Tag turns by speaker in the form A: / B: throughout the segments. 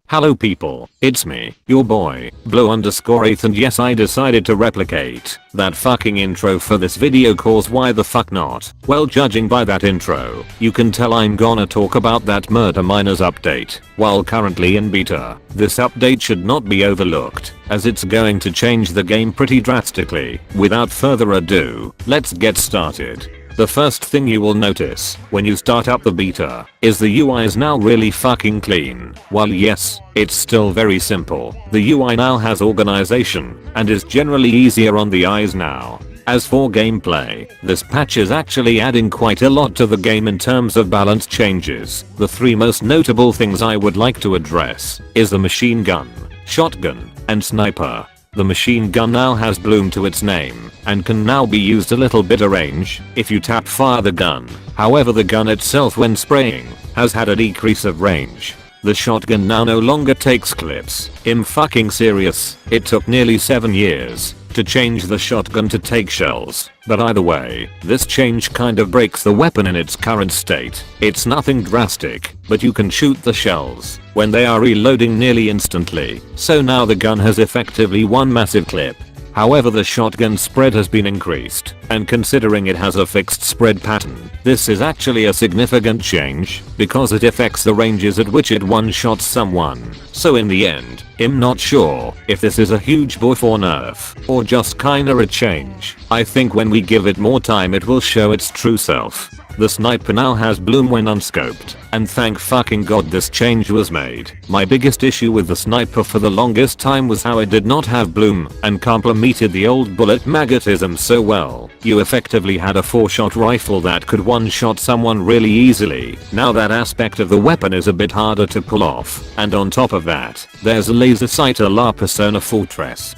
A: Hello people, it's me, your boy, Blue_8 and yes I decided to replicate that fucking intro for this video cause why the fuck not? Well, judging by that intro, you can tell I'm gonna talk about that Murder Miners update. While currently in beta, this update should not be overlooked, as it's going to change the game pretty drastically. Without further ado, let's get started. The first thing you will notice when you start up the beta is the UI is now really fucking clean. While yes, it's still very simple, the UI now has organization and is generally easier on the eyes now. As for gameplay, this patch is actually adding quite a lot to the game in terms of balance changes. The three most notable things I would like to address is the machine gun, shotgun, and sniper. The machine gun now has bloom to its name and can now be used a little bit of range if you tap fire the gun. However, the gun itself when spraying has had a decrease of range. The shotgun now no longer takes clips. I'm fucking serious, it took nearly 7 years to change the shotgun to take shells. But either way, this change kind of breaks the weapon in its current state. It's nothing drastic, but you can shoot the shells when they are reloading nearly instantly. So now the gun has effectively one massive clip. However, the shotgun spread has been increased, and considering it has a fixed spread pattern, this is actually a significant change because it affects the ranges at which it one-shots someone. So in the end, I'm not sure if this is a huge buff or nerf, or just kinda a change. I think when we give it more time it will show its true self. The sniper now has bloom when unscoped, and thank fucking god this change was made. My biggest issue with the sniper for the longest time was how it did not have bloom and complemented the old bullet magnetism so well. You effectively had a 4-shot rifle that could one-shot someone really easily. Now that aspect of the weapon is a bit harder to pull off, and on top of that, there's a laser sight a la Persona Fortress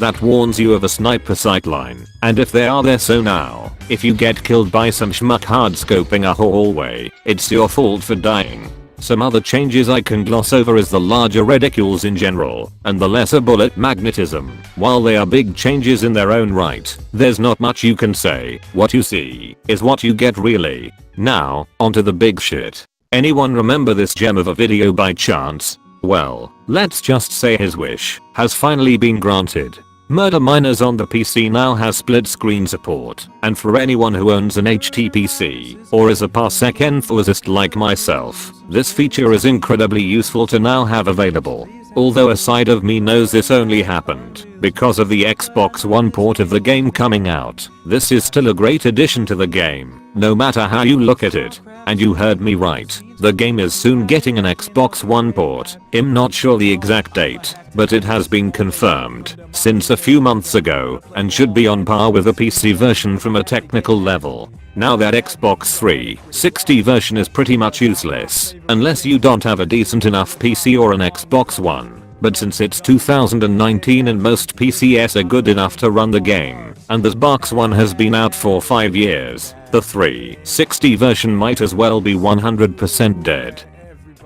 A: that warns you of a sniper sightline, and if they are there, so now, if you get killed by some schmuck hard scoping a hallway, it's your fault for dying. Some other changes I can gloss over is the larger reticules in general, and the lesser bullet magnetism. While they are big changes in their own right, there's not much you can say. What you see is what you get really. Now, onto the big shit. Anyone remember this gem of a video by chance? Well, let's just say his wish has finally been granted. Murder Miners on the PC now has split screen support, and for anyone who owns an HTPC or is a parsec enthusiast like myself, this feature is incredibly useful to now have available. Although a side of me knows this only happened because of the Xbox One port of the game coming out, this is still a great addition to the game, no matter how you look at it. And you heard me right, the game is soon getting an Xbox One port. I'm not sure the exact date, but it has been confirmed since a few months ago and should be on par with the PC version from a technical level. Now that Xbox 360 version is pretty much useless unless you don't have a decent enough PC or an Xbox One. But since it's 2019 and most PCs are good enough to run the game, and the Xbox One has been out for 5 years, the 360 version might as well be 100% dead.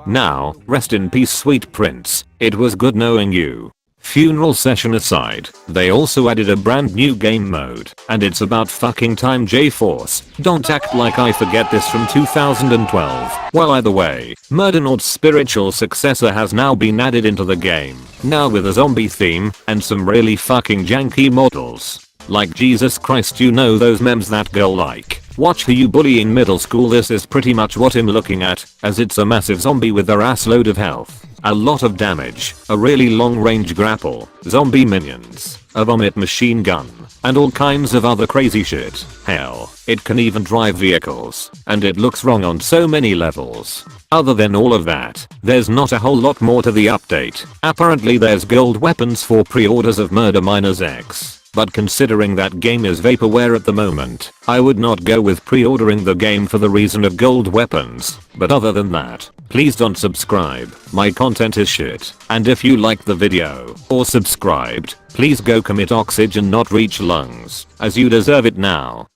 A: Now, rest in peace sweet prince, it was good knowing you. Funeral session aside, they also added a brand new game mode, and it's about fucking time J-Force. Don't act like I forget this from 2012. Well, either way, Murder Nord's spiritual successor has now been added into the game, now with a zombie theme and some really fucking janky models. Like Jesus Christ, you know those memes that go like, "Watch who you bully in middle school." This is pretty much what I'm looking at, as it's a massive zombie with their ass load of health, a lot of damage, a really long range grapple, zombie minions, a vomit machine gun, and all kinds of other crazy shit. Hell, it can even drive vehicles, and it looks wrong on so many levels. Other than all of that, there's not a whole lot more to the update. Apparently there's gold weapons for pre-orders of Murder Miners X. But considering that game is vaporware at the moment, I would not go with pre-ordering the game for the reason of gold weapons. But other than that, please don't subscribe, my content is shit. And if you liked the video, or subscribed, please go commit oxygen not reach lungs, as you deserve it now.